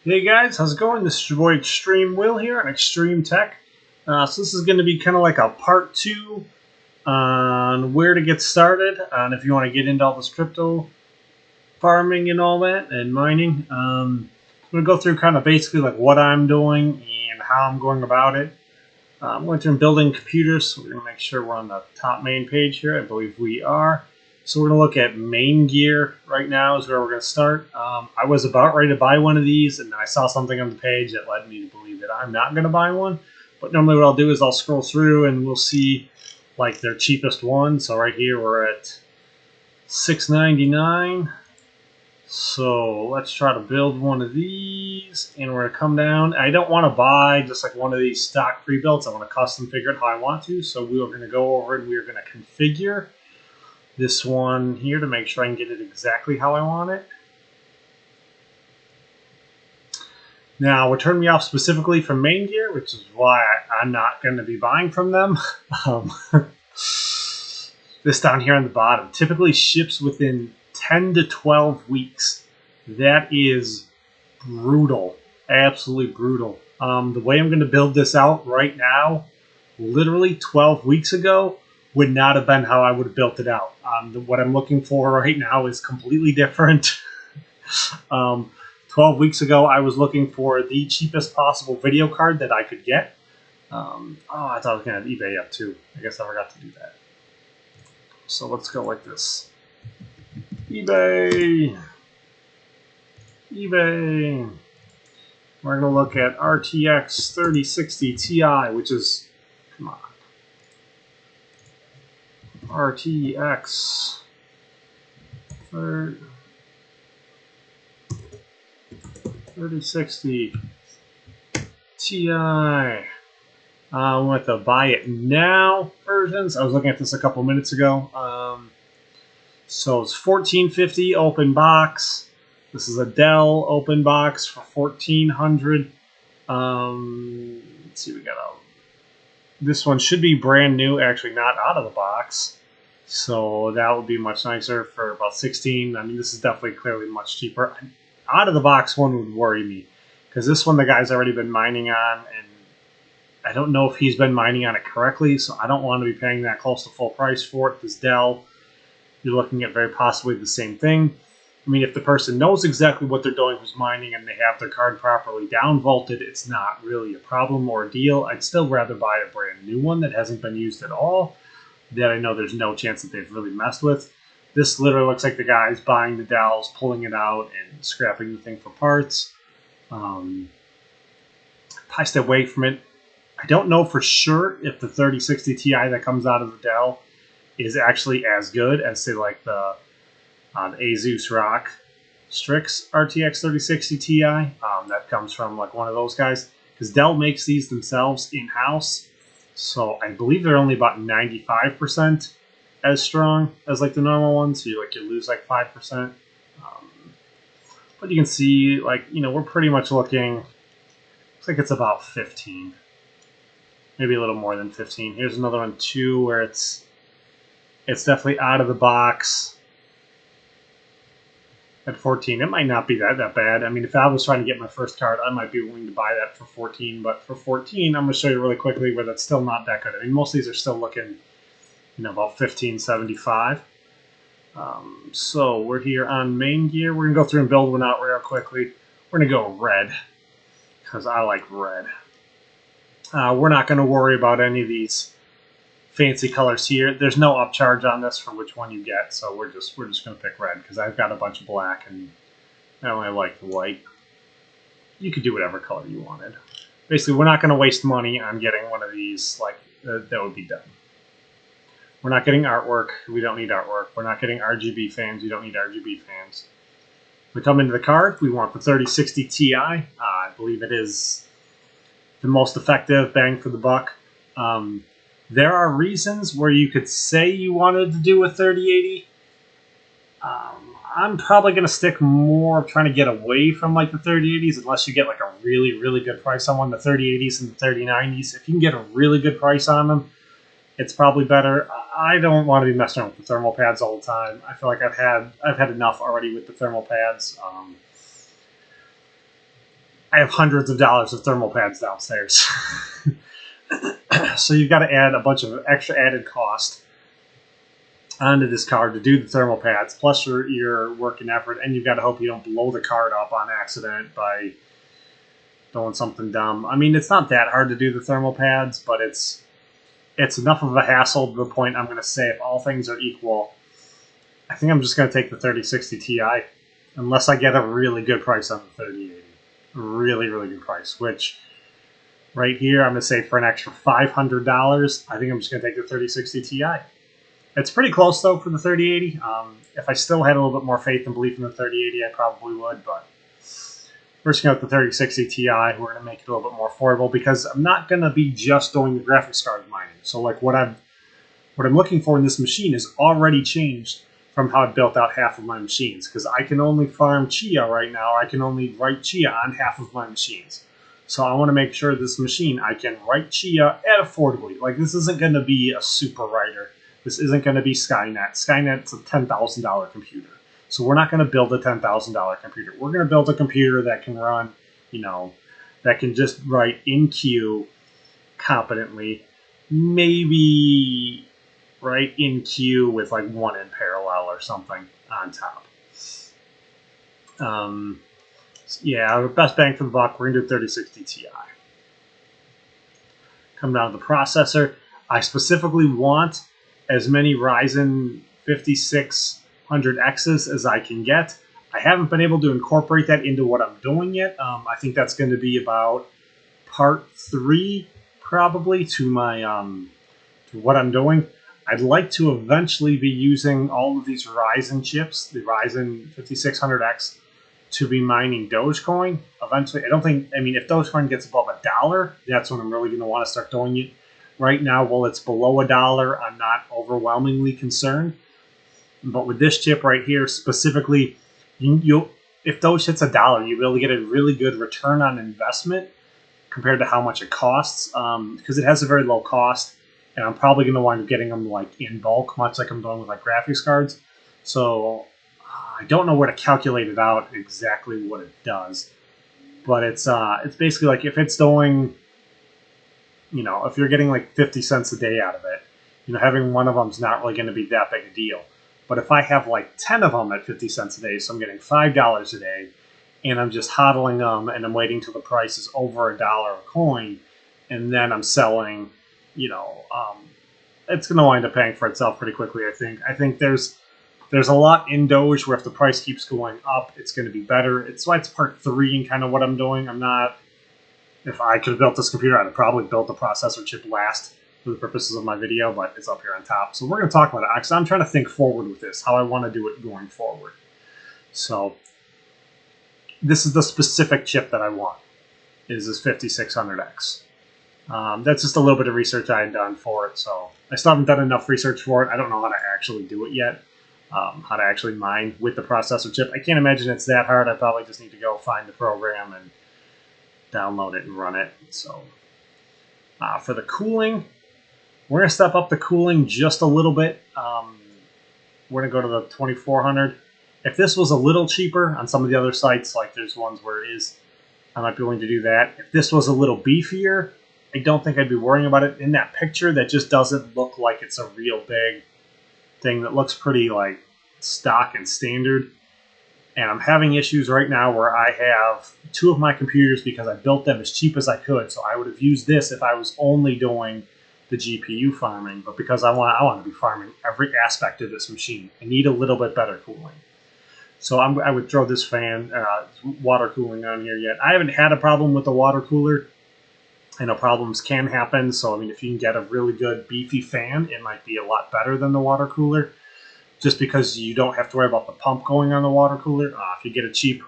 Hey guys, how's it going? This is your boy extrmwill here on Extreme Tech. So this is going to be kind of like a part 2 on where to get started, on if you want to get into all this crypto farming and all that, and mining. I'm going to go through kind of basically like what I'm doing and how I'm going about it. I'm going through and building computers, so we're going to make sure we're on the top main page here. I believe we are. So we're going to look at main gear right now is where we're going to start. I was about ready to buy one of these, and I saw something on the page that led me to believe that I'm not going to buy one. But normally what I'll do is I'll scroll through and we'll see like their cheapest one. So right here we're at $6.99. So let's try to build one of these, and we're going to come down. I don't want to buy just like one of these stock pre-builts. I want to custom figure it how I want to. So we are going to go over and we're going to configure this one here to make sure I can get it exactly how I want it. Now, what turned me off specifically from main gear, which is why I'm not going to be buying from them, this down here on the bottom, typically ships within 10 to 12 weeks. That is brutal, absolutely brutal. The way I'm going to build this out right now, literally 12 weeks ago, would not have been how I would have built it out. What I'm looking for right now is completely different. 12 weeks ago, I was looking for the cheapest possible video card that I could get. I thought I was going to have eBay up too. I guess I forgot to do that. So let's go like this. eBay. We're going to look at RTX 3060 Ti, which is, come on, RTX 3060 Ti. With the buy it now versions. I was looking at this a couple minutes ago. So it's $14.50 open box. This is a Dell open box for $1,400. Let's see, we got this one should be brand new, actually not out of the box. So that would be much nicer for about $16. I mean, this is definitely clearly much cheaper. Out of the box one would worry me, because this one the guy's already been mining on, and I don't know if he's been mining on it correctly, so I don't want to be paying that close to full price for it. This Dell, you're looking at very possibly the same thing. I mean, if the person knows exactly what they're doing who's mining and they have their card properly downvolted, it's not really a problem or a deal. I'd still rather buy a brand new one that hasn't been used at all, that I know there's no chance that they've really messed with. This literally looks like the guy's buying the Dells, pulling it out, and scrapping the thing for parts. I stay away from it. I don't know for sure if the 3060 Ti that comes out of the Dell is actually as good as, say, like the Asus ROG Strix RTX 3060 Ti. That comes from like one of those guys, because Dell makes these themselves in-house. So I believe they're only about 95% as strong as like the normal ones. So you lose like 5%. But you can see, like, you know, we're pretty much looking, looks like it's about 15. Maybe a little more than 15. Here's another one too where it's definitely out of the box at 14. It might not be that bad. I mean, if I was trying to get my first card, I might be willing to buy that for 14. But for 14, I'm going to show you really quickly where that's still not that good. I mean, most of these are still looking, you know, about $15.75. So we're here on main gear. We're going to go through and build one out real quickly. We're going to go red, because I like red. We're not going to worry about any of these fancy colors here. There's no upcharge on this for which one you get, so we're just going to pick red, because I've got a bunch of black and I only like the white. You could do whatever color you wanted. Basically, we're not going to waste money on getting one of these. Like that would be dumb. We're not getting artwork. We don't need artwork. We're not getting RGB fans. We don't need RGB fans. We come into the card. We want the 3060 Ti. I believe it is the most effective bang for the buck. There are reasons where you could say you wanted to do a 3080. I'm probably going to stick more trying to get away from like the 3080s, unless you get like a really, really good price on one. The 3080s and the 3090s, if you can get a really good price on them, it's probably better. I don't want to be messing around with the thermal pads all the time. I feel like I've had enough already with the thermal pads. I have hundreds of dollars of thermal pads downstairs. So you've got to add a bunch of extra added cost onto this card to do the thermal pads, plus your work and effort, and you've got to hope you don't blow the card up on accident by doing something dumb. I mean, it's not that hard to do the thermal pads, but it's enough of a hassle to the point I'm going to say if all things are equal, I think I'm just going to take the 3060 Ti, unless I get a really good price on the 3080. Really, really good price, which right here I'm going to say for an extra $500, I think I'm just going to take the 3060 Ti. It's pretty close, though, for the 3080. If I still had a little bit more faith and belief in the 3080, I probably would, but we're just going to go with the 3060 Ti. We're going to make it a little bit more affordable because I'm not going to be just doing the graphics card mining. So, like, what I'm looking for in this machine is already changed from how I built out half of my machines, because I can only farm chia right now. I can only write chia on half of my machines. So I want to make sure this machine, I can write chia at affordably. Like, this isn't going to be a super writer. This isn't going to be Skynet. Skynet's a $10,000 computer. So we're not going to build a $10,000 computer. We're going to build a computer that can run, that can just write in queue competently. Maybe write in queue with like one in parallel or something on top. Yeah, best bang for the buck, we're going to do 3060 Ti. Come down to the processor. I specifically want as many Ryzen 5600Xs as I can get. I haven't been able to incorporate that into what I'm doing yet. I think that's going to be about part 3, probably, to my to what I'm doing. I'd like to eventually be using all of these Ryzen chips, the Ryzen 5600X, to be mining Dogecoin. Eventually, if Dogecoin gets above $1, that's when I'm really going to want to start doing it. Right now, while it's below $1, I'm not overwhelmingly concerned. But with this chip right here, specifically, if Doge hits $1, you'll be able to get a really good return on investment compared to how much it costs, because it has a very low cost, and I'm probably going to wind up getting them like in bulk, much like I'm doing with like graphics cards. So I don't know where to calculate it out exactly what it does, but it's basically like if it's doing, if you're getting like 50 cents a day out of it, having one of them is not really going to be that big a deal. But if I have like 10 of them at 50 cents a day, so I'm getting $5 a day, and I'm just hodling them, and I'm waiting till the price is over $1 a coin, and then I'm selling, it's going to wind up paying for itself pretty quickly, I think. I think there's a lot in Doge where if the price keeps going up, it's going to be better. It's why it's part 3 in kind of what I'm doing. If I could have built this computer, I'd have probably built the processor chip last for the purposes of my video, but it's up here on top. So we're going to talk about it, because I'm trying to think forward with this, how I want to do it going forward. So this is the specific chip that I want, is this 5600X. That's just a little bit of research I had done for it, so I still haven't done enough research for it. I don't know how to actually do it yet, how to actually mine with the processor chip. I can't imagine it's that hard. I probably just need to go find the program and download it and run it. So for the cooling, we're going to step up the cooling just a little bit. We're going to go to the 2400. If this was a little cheaper on some of the other sites, like there's ones where it is, I might be willing to do that. If this was a little beefier, I don't think I'd be worrying about it. In that picture, that just doesn't look like it's a real big thing. That looks pretty like stock and standard. And I'm having issues right now where I have 2 of my computers, because I built them as cheap as I could. So I would have used this if I was only doing the GPU farming. But because I want to be farming every aspect of this machine, I need a little bit better cooling. So I would throw this fan, water cooling on here yet. I haven't had a problem with the water cooler. I know problems can happen. So, if you can get a really good beefy fan, it might be a lot better than the water cooler, just because you don't have to worry about the pump going on the water cooler. If you get a cheap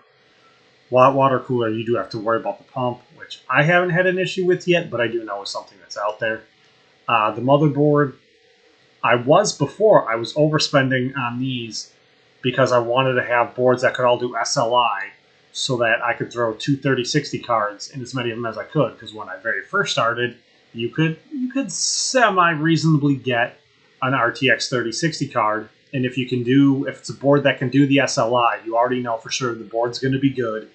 water cooler, you do have to worry about the pump, which I haven't had an issue with yet, but I do know is something that's out there. The motherboard, I was overspending on these because I wanted to have boards that could all do SLI, so that I could throw 2 3060 cards in as many of them as I could. Because when I very first started, you could semi-reasonably get an RTX 3060 card. And if it's a board that can do the SLI, you already know for sure the board's going to be good.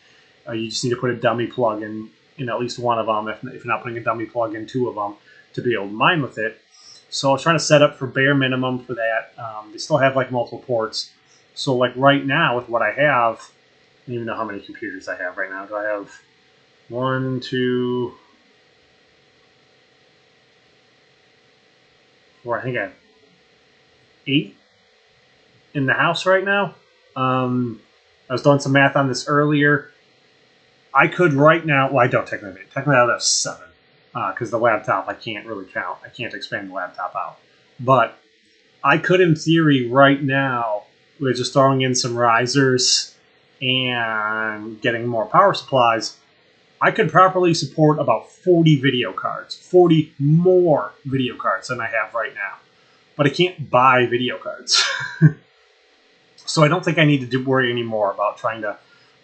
You just need to put a dummy plug in at least one of them, if you're not putting a dummy plug in two of them, to be able to mine with it. So I was trying to set up for bare minimum for that. They still have like multiple ports. So like right now with what I have, I don't even know how many computers I have right now. Do I have 1, 2, 4? I think I have 8 in the house right now. I was doing some math on this earlier. I could right now, well, I don't technically. Technically, I would have 7 because the laptop I can't really count. I can't expand the laptop out. But I could, in theory, right now, with just throwing in some risers and getting more power supplies, I could properly support about 40 video cards, 40 more video cards than I have right now. But I can't buy video cards. So I don't think I need to worry anymore about trying to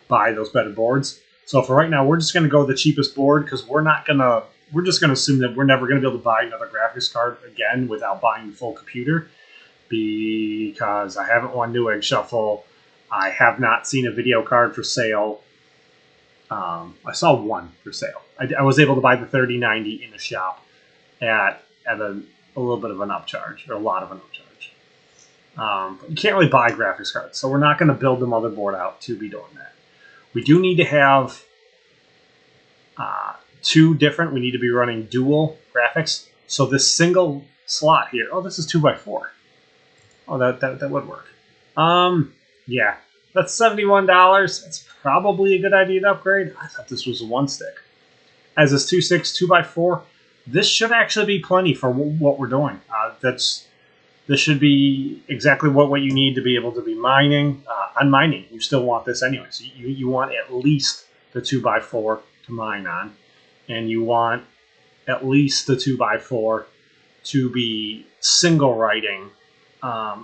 buy those better boards. So for right now, we're just going to go with the cheapest board because we're just going to assume that we're never going to be able to buy another graphics card again without buying the full computer, because I haven't won Newegg Shuffle. I have not seen a video card for sale. I saw one for sale. I was able to buy the 3090 in the shop at a little bit of an upcharge, or a lot of an upcharge. But you can't really buy graphics cards, so we're not going to build the motherboard out to be doing that. We do need to have 2 different. We need to be running dual graphics. So this single slot here. Oh, this is 2x4. Oh, that would work. Yeah, that's $71. It's probably a good idea to upgrade. I thought this was a 1-stick. As this 2.6 2x4, this should actually be plenty for what we're doing. This should be exactly what you need to be able to be mining. On mining, you still want this anyway. So you want at least the 2x4 to mine on, and you want at least the 2x4 to be single writing,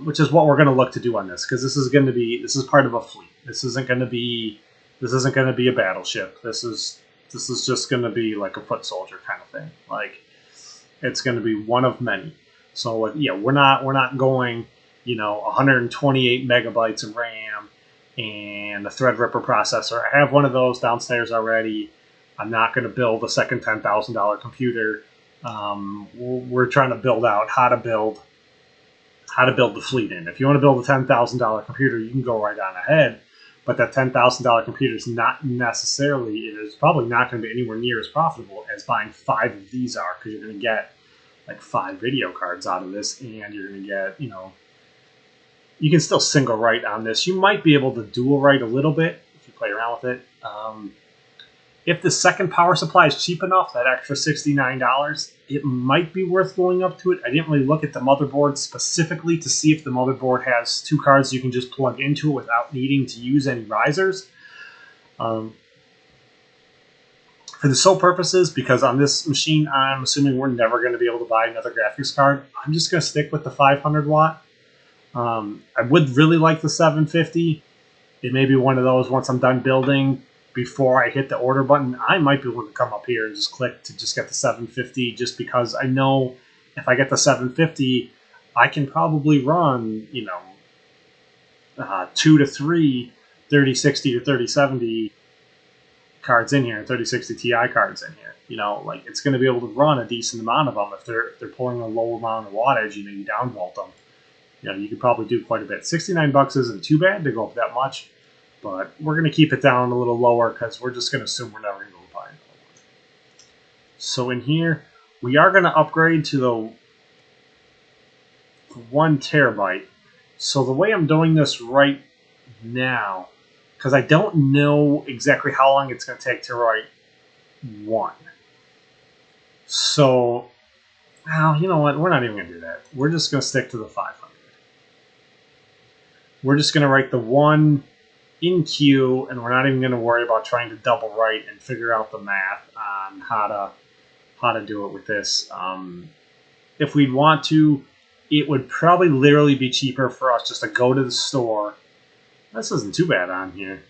which is what we're going to look to do on this, because this is part of a fleet. This isn't going to be a battleship. This is just going to be like a foot soldier kind of thing. Like, it's going to be one of many. So yeah, we're not going, 128 megabytes of RAM and a Threadripper processor. I have one of those downstairs already. I'm not going to build a second $10,000 computer. We're trying to build out how to build the fleet in. If you want to build a $10,000 computer, you can go right on ahead. But that $10,000 computer is probably not going to be anywhere near as profitable as buying 5 of these are, because you're going to get like 5 video cards out of this, and you're going to get, you can still single write on this. You might be able to dual write a little bit if you play around with it. If the second power supply is cheap enough, that extra $69, it might be worth going up to it. I didn't really look at the motherboard specifically to see if the motherboard has 2 cards you can just plug into it without needing to use any risers. For the sole purposes, because on this machine, I'm assuming we're never going to be able to buy another graphics card, I'm just going to stick with the 500 watt. I would really like the 750. It may be one of those, once I'm done building, before I hit the order button, I might be able to come up here and just click to just get the 750, just because I know if I get the 750, I can probably run, 2 to 3 3060 or 3070 cards in here, 3060 Ti cards in here. Like, it's going to be able to run a decent amount of them. If they're pulling a low amount of wattage, you downvolt them. You could probably do quite a bit. $69 isn't too bad to go up that much, but we're going to keep it down a little lower because we're just going to assume we're never going to go buy another one. So in here, we are going to upgrade to the 1 terabyte. So the way I'm doing this right now, because I don't know exactly how long it's going to take to write 1. So, well, you know what? We're not even going to do that. We're just going to stick to the 500. We're just going to write the 1 in queue, and we're not even going to worry about trying to double write and figure out the math on how to do it with this. If we'd want to, it would probably literally be cheaper for us just to go to the store. This isn't too bad on here.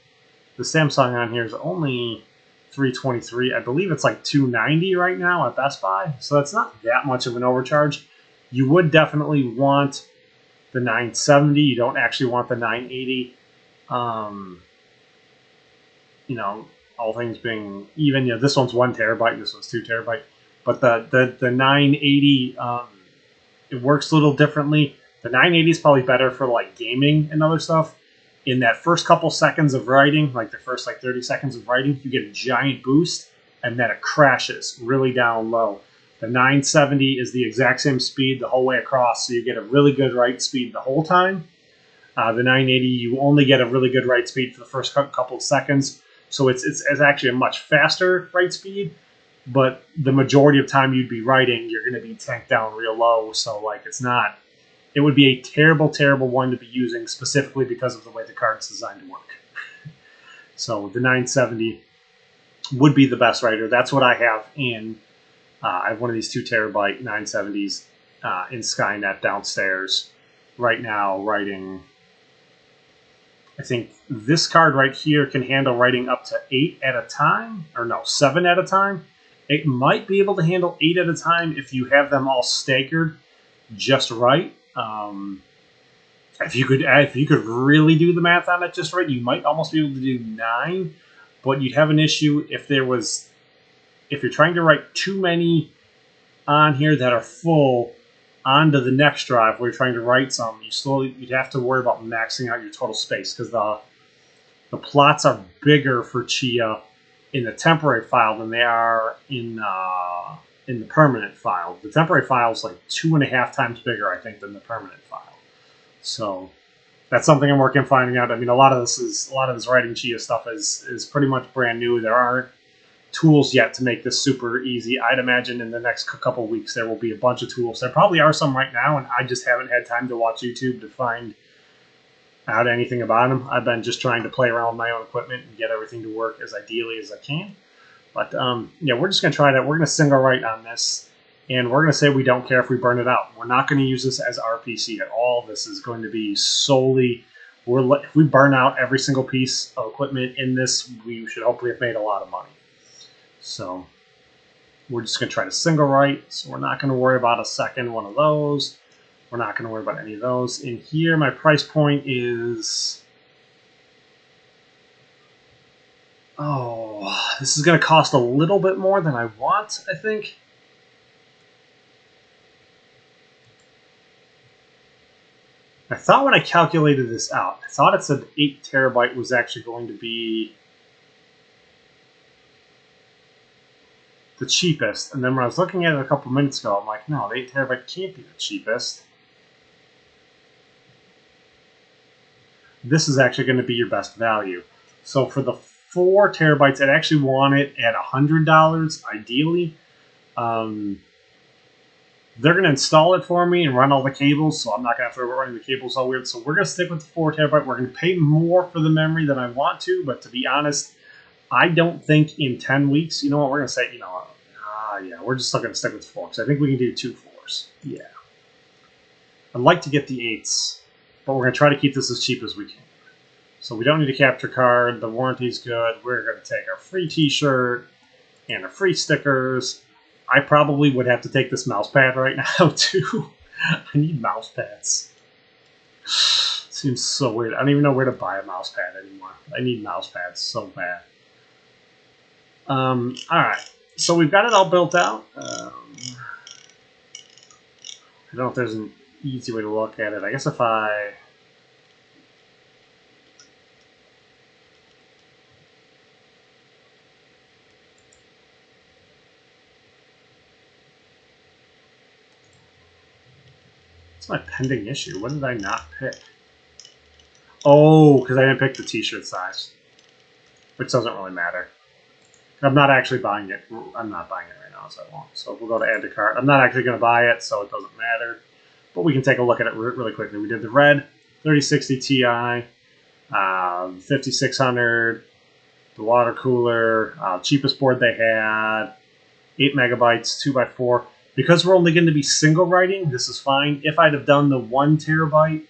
The Samsung on here is only $323. I believe it's like $290 right now at Best Buy, so that's not that much of an overcharge. You would definitely want the 970. You don't actually want the 980. all things being even. You know, this one's 1 terabyte, this one's 2 terabyte, but the 980 it works a little differently. The 980 is probably better for like gaming and other stuff. In that first couple seconds of writing, like the first like 30 seconds of writing, you get a giant boost, and then it crashes really down low. The 970 is the exact same speed the whole way across, so you get a really good write speed the whole time. The 980, you only get a really good write speed for the first couple of seconds, so it's actually a much faster write speed, but the majority of time you'd be writing, you're going to be tanked down real low, so like it's not... It would be a terrible, terrible one to be using specifically because of the way the card's designed to work. So the 970 would be the best writer. That's what I have in... I have one of these 2 terabyte 970s in Skynet downstairs right now writing... I think this card right here can handle writing up to 8 at a time. Or no, 7 at a time. It might be able to handle 8 at a time if you have them all staggered just right. If you could really do the math on it just right, you might almost be able to do 9, but you'd have an issue if you're trying to write too many on here that are full onto the next drive where you're trying to write some. You'd have to worry about maxing out your total space because the plots are bigger for Chia in the temporary file than they are in the permanent file. The temporary file is like 2.5 times bigger, I think, than the permanent file. So that's something I'm working on finding out. I mean, a lot of this writing Chia stuff is pretty much brand new. There aren't tools yet to make this super easy. I'd imagine in the next couple of weeks there will be a bunch of tools. There probably are some right now, and I just haven't had time to watch YouTube to find out anything about them. I've been just trying to play around with my own equipment and get everything to work as ideally as I can. But yeah, we're just going to try that. We're going to single write on this, and we're going to say we don't care if we burn it out. We're not going to use this as RPC at all. This is going to be solely... If we burn out every single piece of equipment in this, we should hopefully have made a lot of money. So we're just going to try to single write. So we're not going to worry about a second one of those. We're not going to worry about any of those. In here, my price point is... Oh, this is going to cost a little bit more than I want, I think. I thought when I calculated this out, I thought it said 8 terabyte was actually going to be the cheapest. And then when I was looking at it a couple minutes ago, I'm like, no, the 8 terabyte can't be the cheapest. This is actually going to be your best value. So for the 4 terabytes, I'd actually want it at $100, ideally. They're going to install it for me and run all the cables, so I'm not going to have to run the cables all weird. So we're going to stick with the 4 terabyte. We're going to pay more for the memory than I want to, but to be honest, I don't think in 10 weeks, you know what, we're going to say, yeah, we're just still going to stick with 4, because I think we can do 2 4s. Yeah. I'd like to get the 8s, but we're going to try to keep this as cheap as we can. So we don't need a capture card. The warranty's good. We're going to take our free t-shirt and our free stickers. I probably would have to take this mouse pad right now, too. I need mouse pads. Seems so weird. I don't even know where to buy a mouse pad anymore. I need mouse pads so bad. Alright. So we've got it all built out. I don't know if there's an easy way to look at it. I guess if I... What's my pending issue? What did I not pick? Oh, because I didn't pick the t-shirt size. Which doesn't really matter. I'm not actually buying it. I'm not buying it right now, so I won't. So we'll go to add to cart. I'm not actually going to buy it, so it doesn't matter. But we can take a look at it really quickly. We did the red 3060 Ti, 5600, the water cooler, cheapest board they had, 8 megabytes, 2x4. Because we're only going to be single writing, this is fine. If I'd have done the 1 terabyte,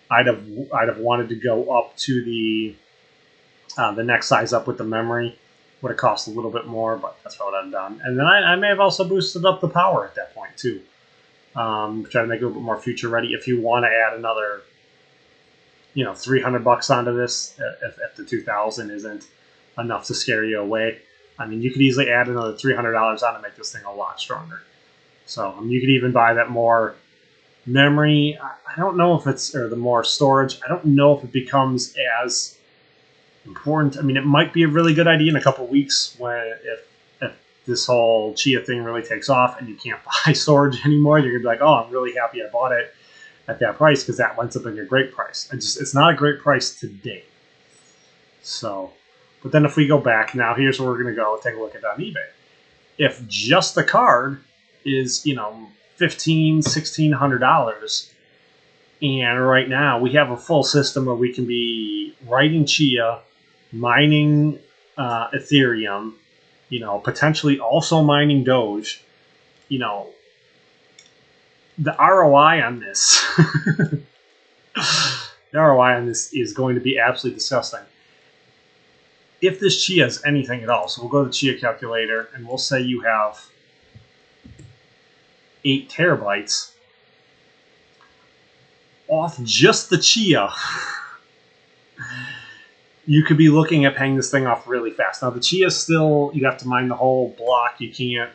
I'd have wanted to go up to the next size up with the memory. Would have cost a little bit more, but that's what I've done. And then I may have also boosted up the power at that point too. Try to make it a little bit more future ready. If you want to add another, $300 onto this, if the 2000 isn't enough to scare you away. I mean, you could easily add another $300 on to make this thing a lot stronger. So you could even buy that more memory. I don't know if it's, or the more storage. I don't know if it becomes as important. I mean, it might be a really good idea in a couple of weeks when if this whole chia thing really takes off and you can't buy storage anymore. You're gonna be like, oh, I'm really happy I bought it at that price because that ends up being a great price. It's not a great price today. So, but then if we go back now, here's where we're gonna go take a look at it on eBay. If just the card is, $1,500, $1,600, and right now we have a full system where we can be writing chia, mining Ethereum, potentially also mining Doge. The ROI on this, the ROI on this is going to be absolutely disgusting. If this chia is anything at all, so we'll go to the chia calculator and we'll say you have 8 terabytes off just the chia. You could be looking at paying this thing off really fast. Now the chia still, you have to mine the whole block. You can't,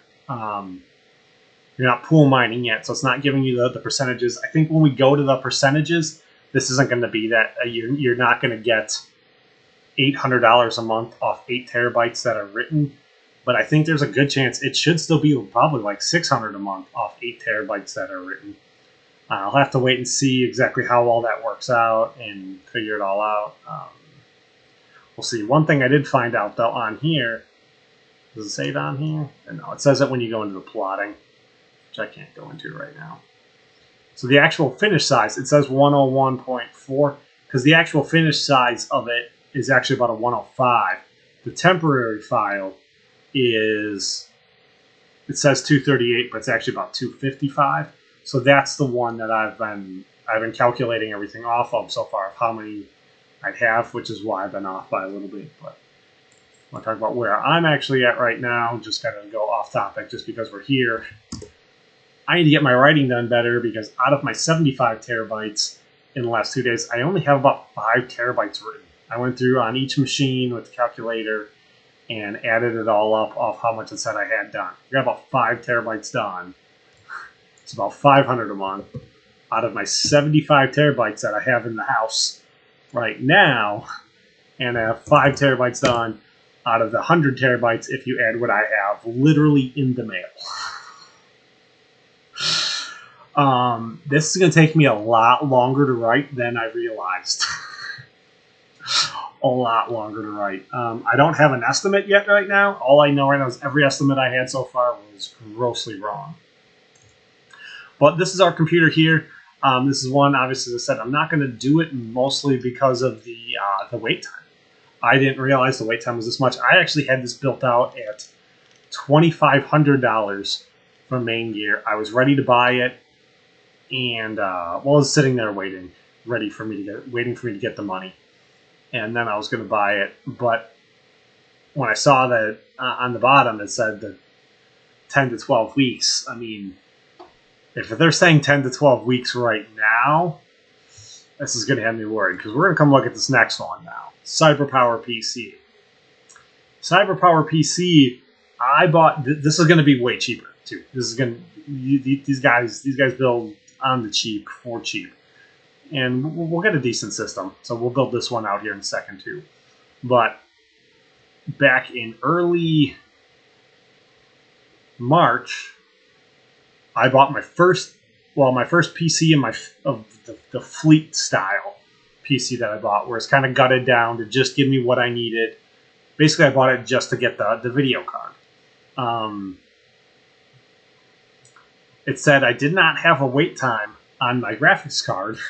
you're not pool mining yet, so it's not giving you the percentages. I think when we go to the percentages, this isn't going to be that. You're not going to get $800 a month off 8 terabytes that are written. But I think there's a good chance it should still be probably like $600 a month off 8 terabytes that are written. I'll have to wait and see exactly how all that works out and figure it all out. We'll see. One thing I did find out, though, on here, does it say it on here? No, it says it when you go into the plotting, which I can't go into right now. So the actual finish size, it says 101.4, because the actual finish size of it is actually about a 105. The temporary file is, it says 238, but it's actually about 255. So that's the one that I've been calculating everything off of so far, of how many I'd have, which is why I've been off by a little bit. But I want to talk about where I'm actually at right now, just kind of go off topic just because we're here. I need to get my writing done better because out of my 75 terabytes in the last 2 days, I only have about 5 terabytes written. I went through on each machine with the calculator and added it all up off how much it said I had done. I got about 5 terabytes done. It's about $500 a month out of my 75 terabytes that I have in the house right now, and I have 5 terabytes done out of the 100 terabytes if you add what I have literally in the mail. This is going to take me a lot longer to write than I realized. A lot longer to write. I don't have an estimate yet right now. All I know right now is every estimate I had so far was grossly wrong. But this is our computer here. This is one, obviously, as I said, I'm not going to do it mostly because of the wait time. I didn't realize the wait time was this much. I actually had this built out at $2,500 for main gear. I was ready to buy it, and I was sitting there waiting for me to get the money. And then I was going to buy it, but when I saw that on the bottom it said that 10 to 12 weeks, I mean, if they're saying 10 to 12 weeks right now, this is going to have me worried because we're going to come look at this next one now. CyberPower PC. CyberPower PC, I bought, this is going to be way cheaper too. This is going to, these guys build on the cheap, for cheap. And we'll get a decent system. So we'll build this one out here in a second too. But back in early March, I bought my first PC in the fleet style PC that I bought, where it's kind of gutted down to just give me what I needed. Basically, I bought it just to get the video card. It said I did not have a wait time on my graphics card.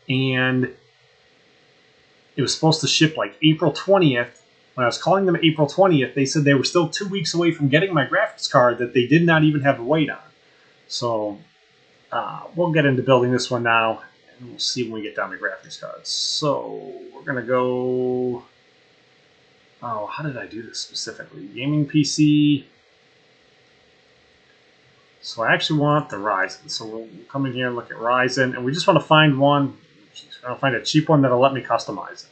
And it was supposed to ship like April 20th. When I was calling them April 20th, they said they were still 2 weeks away from getting my graphics card that they did not even have a wait on. So we'll get into building this one now, and we'll see when we get down to graphics cards. So we're going to go... Oh, how did I do this specifically? Gaming PC... So I actually want the Ryzen. So we'll come in here and look at Ryzen. And we just want to find one. I'll find a cheap one that'll let me customize it.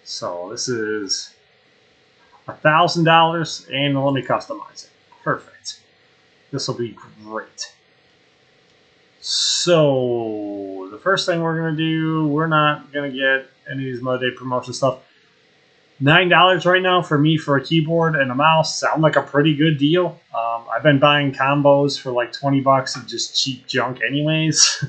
So this is $1,000, and let me customize it. Perfect. This will be great. So the first thing we're going to do, we're not going to get any of these Mother Day promotion stuff. $9 right now for me for a keyboard and a mouse. Sound like a pretty good deal. I've been buying combos for like $20 of just cheap junk anyways.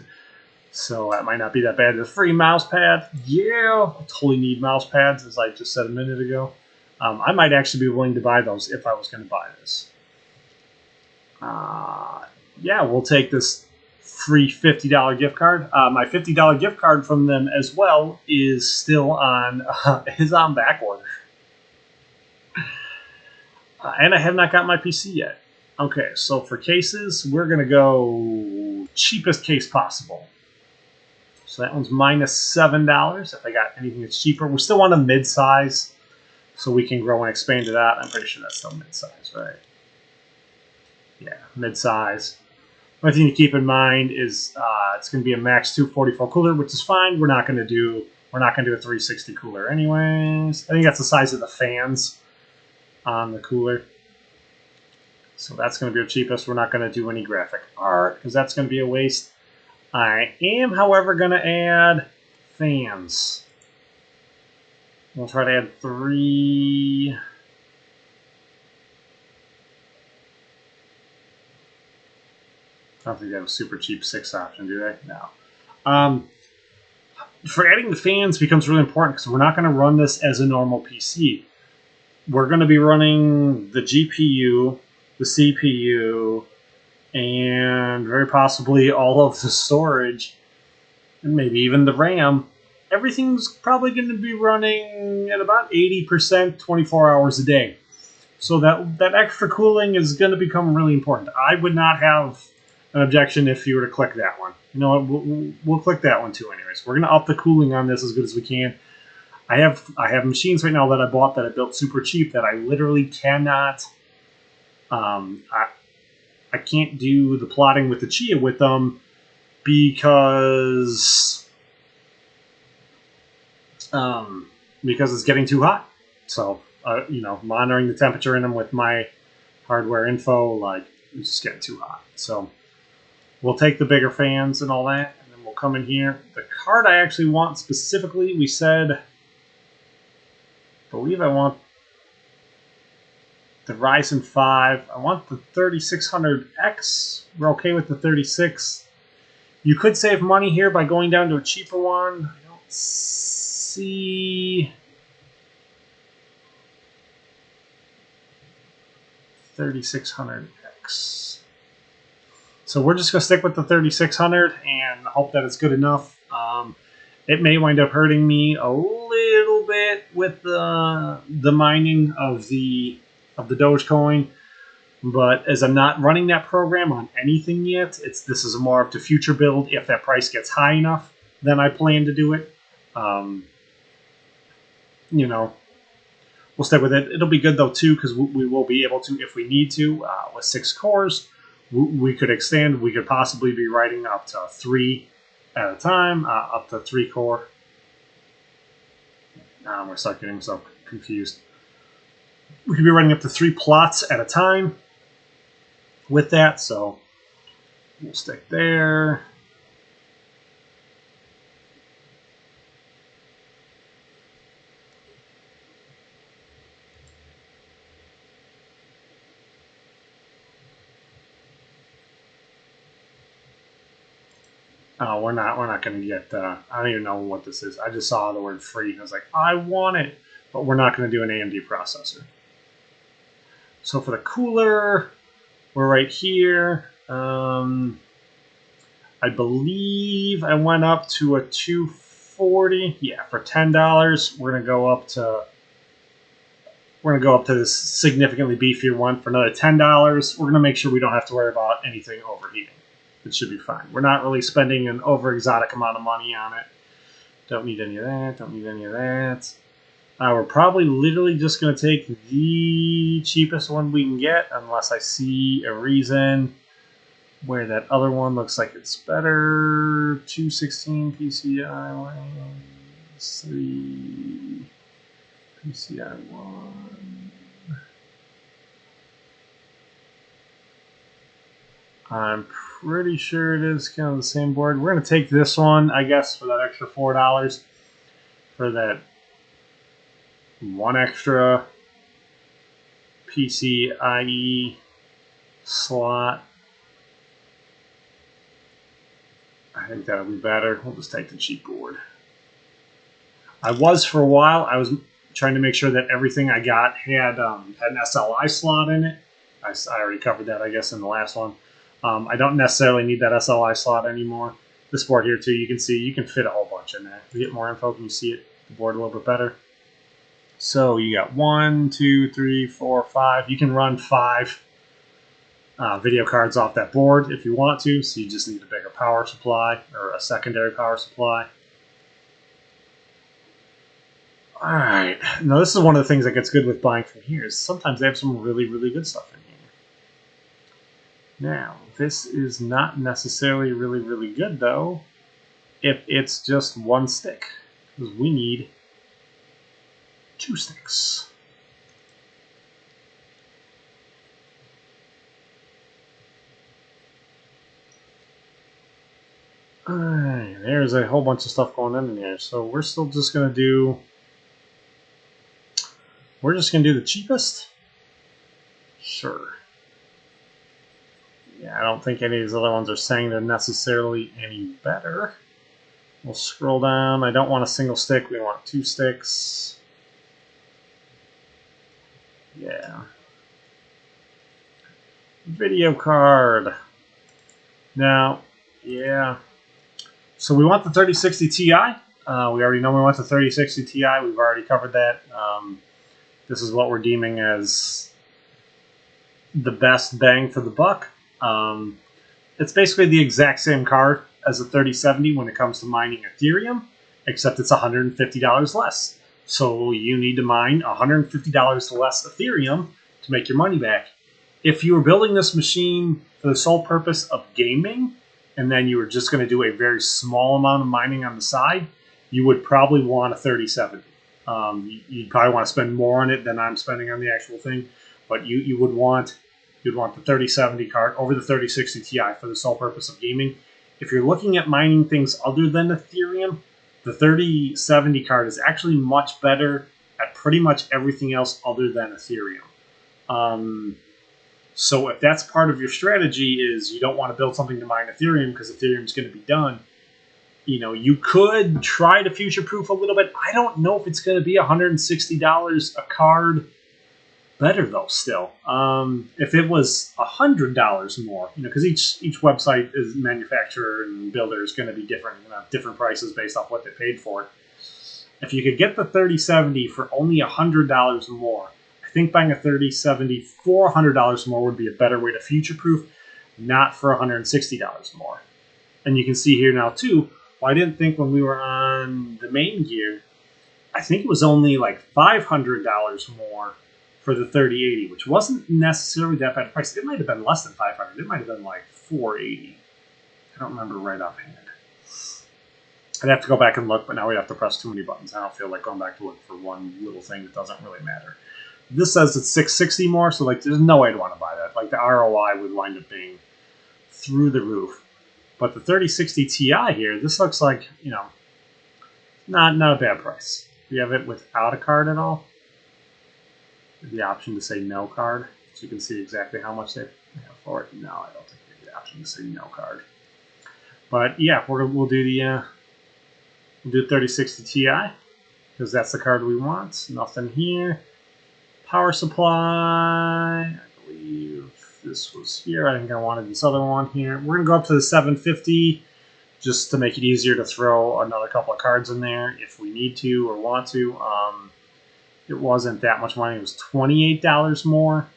So that might not be that bad. The free mouse pad. Yeah, I totally need mouse pads, as I just said a minute ago. I might actually be willing to buy those if I was going to buy this. Yeah, we'll take this free $50 gift card. My $50 gift card from them as well is still on back order. And I have not got my PC yet. Okay, so for cases, we're going to go cheapest case possible. So that one's -$7 if I got anything that's cheaper. We still want a mid-size so we can grow and expand to that. I'm pretty sure that's still mid-size, right? Yeah, mid-size. One thing to keep in mind is it's going to be a Max 244 cooler, which is fine. We're not going to do a 360 cooler anyways. I think that's the size of the fans on the cooler. So that's going to be our cheapest. We're not going to do any graphic art because that's going to be a waste. I am, however, going to add fans. We'll try to add 3. I don't think they have a super cheap 6 option, do they? No. For adding the fans becomes really important because we're not going to run this as a normal PC. We're going to be running the GPU, the CPU, and very possibly all of the storage, and maybe even the RAM. Everything's probably going to be running at about 80%, 24 hours a day. So that extra cooling is going to become really important. I would not have an objection if you were to click that one. You know what? We'll click that one too anyways. We're going to up the cooling on this as good as we can. I have machines right now that I bought that I built super cheap that I literally cannot... I can't do the plotting with the chia with them because it's getting too hot. So, monitoring the temperature in them with my hardware info, like, it's just getting too hot. So we'll take the bigger fans and all that, and then we'll come in here. The card I actually want specifically, we said, I believe I want the Ryzen 5. I want the 3600X. We're okay with the 36. You could save money here by going down to a cheaper one. I don't see 3600X. So we're just going to stick with the 3600 and hope that it's good enough. It may wind up hurting me a little bit with the mining of the Dogecoin, but as I'm not running that program on anything yet, this is more of the future build. If that price gets high enough, then I plan to do it. We'll stick with it. It'll be good though too because we will be able to, if we need to, with 6 cores, we could extend. We could possibly be writing up to 3 at a time, up to 3 core. I'm gonna start getting so confused. We could be running up to 3 plots at a time with that, so we'll stick there. Oh, we're not going to get, I don't even know what this is. I just saw the word free, and I was like, I want it. But we're not going to do an AMD processor. So for the cooler, we're right here. I believe I went up to a 240. Yeah, for $10, we're going to go up to this significantly beefier one for another $10. We're going to make sure we don't have to worry about anything overheating. It should be fine. We're not really spending an over-exotic amount of money on it. Don't need any of that. Don't need any of that. We're probably literally just going to take the cheapest one we can get, unless I see a reason where that other one looks like it's better. 216 PCI, 3. PCI 1. I'm pretty sure it is kind of the same board. We're going to take this one, I guess, for that extra $4 for that one extra PCIe slot. I think that'll be better. We'll just take the cheap board. I was for a while. I was trying to make sure that everything I got had an SLI slot in it. I already covered that, I guess, in the last one. I don't necessarily need that SLI slot anymore. This board here, too, you can see you can fit a whole bunch in there. If you get more info, can you see it, the board a little bit better? So you got 1, 2, 3, 4, 5. You can run 5 video cards off that board if you want to. So you just need a bigger power supply or a secondary power supply. All right. Now this is one of the things that gets good with buying from here is sometimes they have some really, really good stuff in here. Now, this is not necessarily really, really good, though, if it's just one stick, because we need 2 sticks. Alright, there's a whole bunch of stuff going on in here, so we're still just going to do... We're just going to do the cheapest? Sure. Yeah, I don't think any of these other ones are saying they're necessarily any better. We'll scroll down. I don't want a single stick. We want 2 sticks. Yeah. Video card. Now, yeah. So we want the 3060 Ti. We already know we want the 3060 Ti. We've already covered that. This is what we're deeming as the best bang for the buck. It's basically the exact same card as the 3070 when it comes to mining Ethereum, except it's $150 less. So you need to mine $150 less Ethereum to make your money back. If you were building this machine for the sole purpose of gaming, and then you were just going to do a very small amount of mining on the side, you would probably want a 3070. You'd probably want to spend more on it than I'm spending on the actual thing, but you'd want the 3070 card over the 3060 Ti for the sole purpose of gaming. If you're looking at mining things other than Ethereum, the 3070 card is actually much better at pretty much everything else other than Ethereum. So if that's part of your strategy is you don't want to build something to mine Ethereum because Ethereum is going to be done, you know, you could try to future-proof a little bit. I don't know if it's going to be $160 a card better, though, still. If it was $100 more, you know, because each website is manufacturer and builder is going to be different, different prices based off what they paid for it. If you could get the 3070 for only $100 more, I think buying a 3070 for $100 more would be a better way to future-proof, not for $160 more. And you can see here now, too, well, I didn't think when we were on the main gear, I think it was only like $500 more for the 3080, which wasn't necessarily that bad a price. It might have been less than $500. It might have been like $480. I don't remember right offhand. I'd have to go back and look, but now we have to press too many buttons. I don't feel like going back to look for one little thing that doesn't really matter. This says it's $660 more, so like there's no way I'd want to buy that. Like the ROI would wind up being through the roof. But the 3060 Ti here, this looks like, you know, not a bad price. Do you have it without a card at all? The option to say no card, so you can see exactly how much they have for it. No, I don't think they have the option to say no card. But yeah, we'll do the 3060 Ti because that's the card we want. Nothing here. Power supply, I believe this was here. I think I wanted this other one here. We're gonna go up to the 750 just to make it easier to throw another couple of cards in there if we need to or want to. It wasn't that much money. It was $28 more.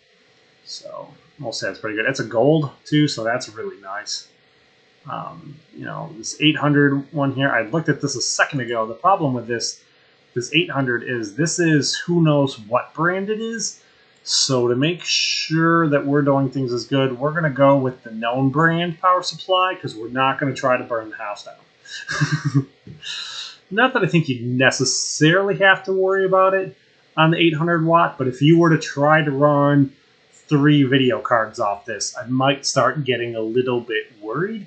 So we'll say it's pretty good. It's a gold too, so that's really nice. You know, this 800 one here, I looked at this a second ago. The problem with this 800 is this is who knows what brand it is. So to make sure that we're doing things as good, we're going to go with the known brand power supply because we're not going to try to burn the house down. Not that I think you necessarily have to worry about it. on the 800 watt, but if you were to try to run 3 video cards off this, I might start getting a little bit worried,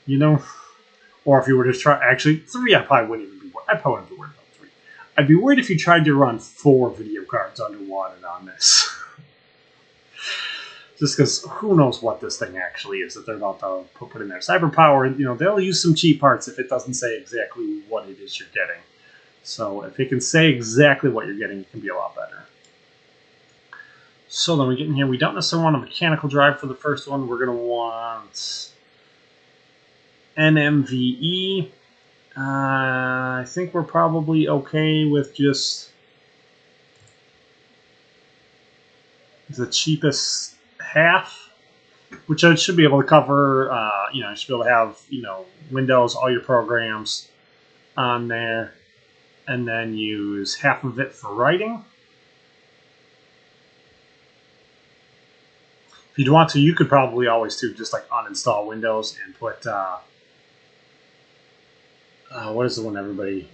you know? Or if you were to try, actually 3, I probably wouldn't even be worried. I probably wouldn't be worried about 3. I'd be worried if you tried to run 4 video cards underwater on this. Just because who knows what this thing actually is that they're about to put in there. Cyberpower, you know, they'll use some cheap parts if it doesn't say exactly what it is you're getting. So if it can say exactly what you're getting, it can be a lot better. So then we get in here. We don't necessarily want a mechanical drive for the first one. We're going to want NMVE. I think we're probably okay with just the cheapest half, which I should be able to cover. You know, I should be able to have, you know, Windows, all your programs on there, and then use half of it for writing. If you'd want to, you could probably always too just like uninstall Windows and put what is the one everybody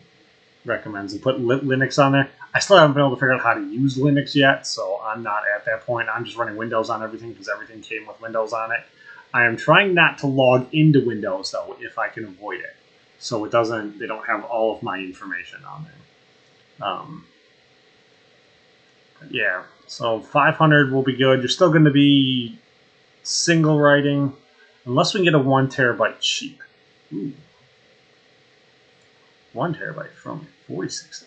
recommends, and put Linux on there. I still haven't been able to figure out how to use Linux yet, so I'm not at that point. I'm just running Windows on everything because everything came with Windows on it. I am trying not to log into Windows though, if I can avoid it, so it doesn't. They don't have all of my information on there. Yeah, so 500 will be good. You're still going to be single writing, unless we can get a 1 terabyte cheap. Ooh. 1 terabyte from $46.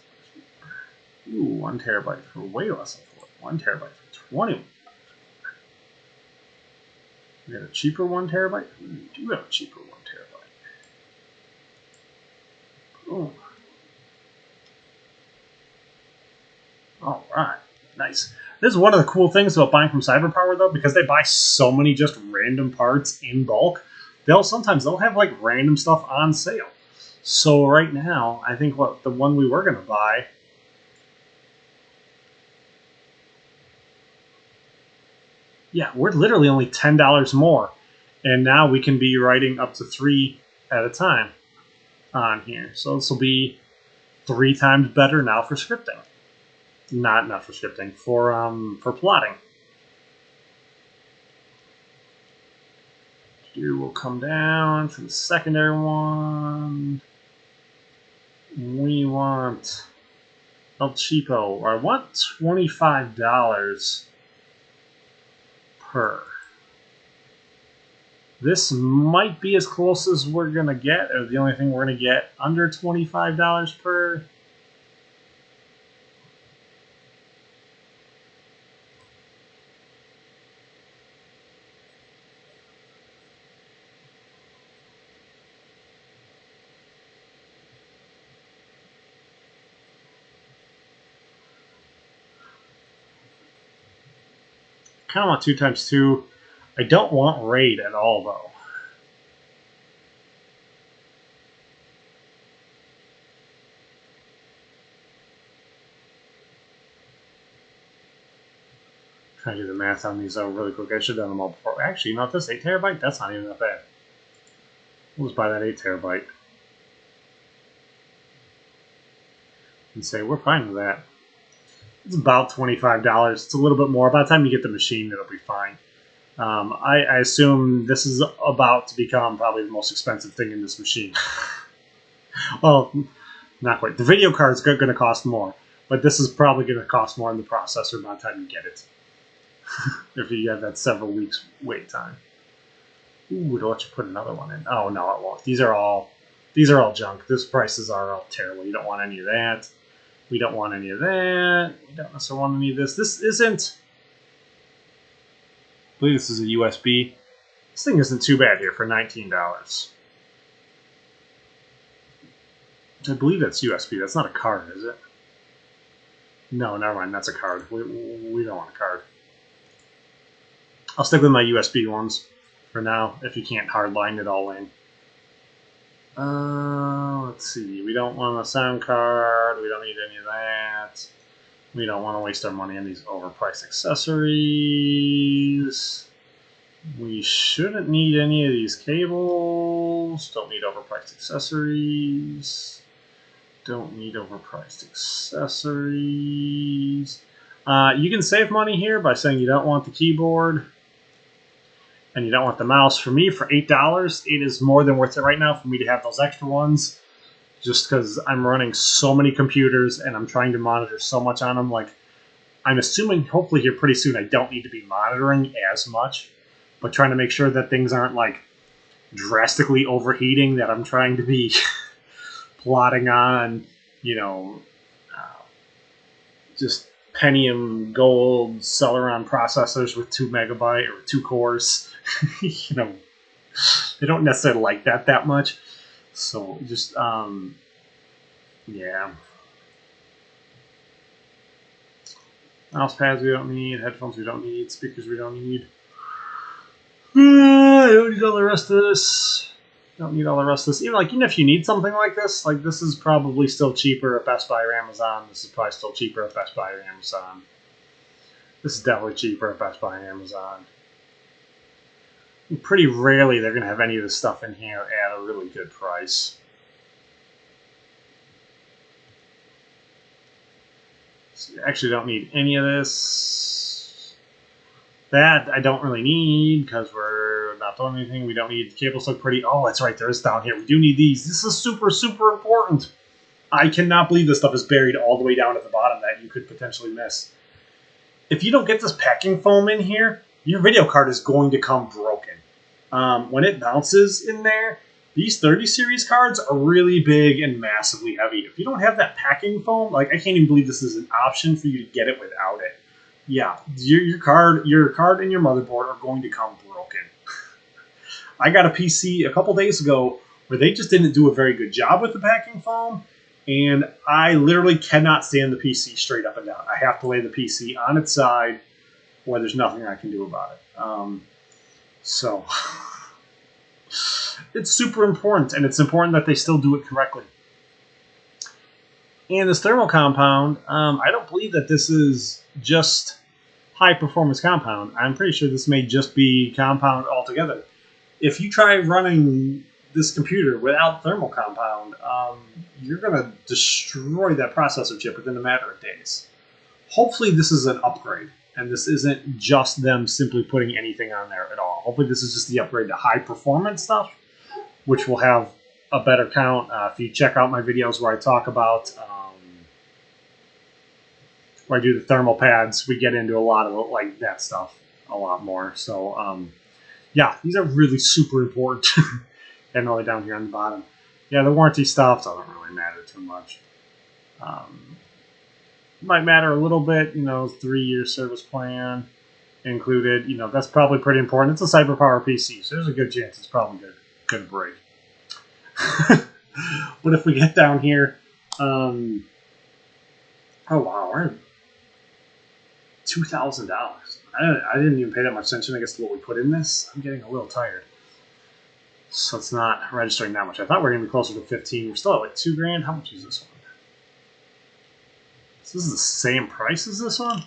Ooh, 1 terabyte for way less than 1 terabyte for $21. We got a cheaper 1 terabyte? We do have a cheaper 1 terabyte. Ooh. All right, nice. This is one of the cool things about buying from Cyberpower, though, because they buy so many just random parts in bulk. Sometimes they'll have like random stuff on sale. So right now, I think the one we were going to buy, yeah, we're literally only $10 more, and now we can be writing up to 3 at a time on here. So this will be 3 times better now for scripting. Not for scripting, for plotting. Here we'll come down for the secondary one. We want El Cheapo. I want $25 per. This might be as close as we're going to get, or the only thing we're going to get under $25 per. I kind of want 2 times 2. I don't want raid at all, though. Trying to do the math on these really quick. I should have done them all before. Actually, you know what? This 8 terabyte? That's not even that bad. We'll just buy that 8 terabyte. And say, we're fine with that. It's about $25. It's a little bit more. By the time you get the machine, it'll be fine. I assume this is about to become probably the most expensive thing in this machine. Well, not quite. The video card's going to cost more, but this is probably going to cost more in the processor by the time you get it. If you have that several weeks wait time. Ooh, it'll let you put another one in. Oh no, it won't. These are all junk. These prices are all terrible. You don't want any of that. We don't want any of that. We don't necessarily want any of this. This isn't. I believe this is a USB. This thing isn't too bad here for $19. I believe that's USB. That's not a card, is it? No, never mind. That's a card. We don't want a card. I'll stick with my USB ones for now, if you can't hardline it all in. Let's see. We don't want a sound card. We don't need any of that. We don't want to waste our money on these overpriced accessories. We shouldn't need any of these cables. Don't need overpriced accessories. Don't need overpriced accessories. You can save money here by saying you don't want the keyboard and you don't want the mouse. For me, for $8, it is more than worth it right now for me to have those extra ones, just because I'm running so many computers and I'm trying to monitor so much on them. Like, I'm assuming hopefully here pretty soon I don't need to be monitoring as much, but trying to make sure that things aren't like drastically overheating, that I'm trying to be plotting on, you know, just Pentium Gold Celeron processors with 2 megabyte or 2 cores. You know, they don't necessarily like that much. So just, yeah. Mouse pads we don't need, headphones we don't need, speakers we don't need. I don't need all the rest of this. Don't need all the rest of this. Even if you need something like this is probably still cheaper at Best Buy or Amazon. This is probably still cheaper at Best Buy or Amazon. This is definitely cheaper at Best Buy and Amazon. And pretty rarely they're going to have any of this stuff in here at a really good price. So you actually don't need any of this. That I don't really need because we're not doing anything. We don't need the cables look pretty. Oh, that's right. There is down here. We do need these. This is super, super important. I cannot believe this stuff is buried all the way down at the bottom that you could potentially miss. If you don't get this packing foam in here, your video card is going to come broken. When it bounces in there, these 30 series cards are really big and massively heavy. If you don't have that packing foam, like I can't even believe this is an option for you to get it without it. Yeah, your card and your motherboard are going to come broken. I got a PC a couple days ago where they just didn't do a very good job with the packing foam, and I literally cannot stand the PC straight up and down. I have to lay the PC on its side, or there's nothing I can do about it. So it's super important, and it's important that they still do it correctly. And this thermal compound, I don't believe that this is just high performance compound. I'm pretty sure this may just be compound altogether. If you try running this computer without thermal compound, you're going to destroy that processor chip within a matter of days. Hopefully this is an upgrade, and this isn't just them simply putting anything on there at all. Hopefully this is just the upgrade to high performance stuff, which will have a better count. If you check out my videos where I talk about where I do the thermal pads, we get into a lot of like that stuff a lot more. So yeah, these are really super important. And all the way down here on the bottom. Yeah, the warranty stuff doesn't really matter too much. Might matter a little bit, 3-year service plan included. That's probably pretty important. It's a CyberPower PC, so there's a good chance it's probably going to break. But if we get down here, oh wow, we're at $2,000. I didn't even pay that much attention, I guess, to what we put in this. I'm getting a little tired. So it's not registering that much. I thought we were going to be closer to 15. We're still at like $2,000. How much is this one? So this is the same price as this one?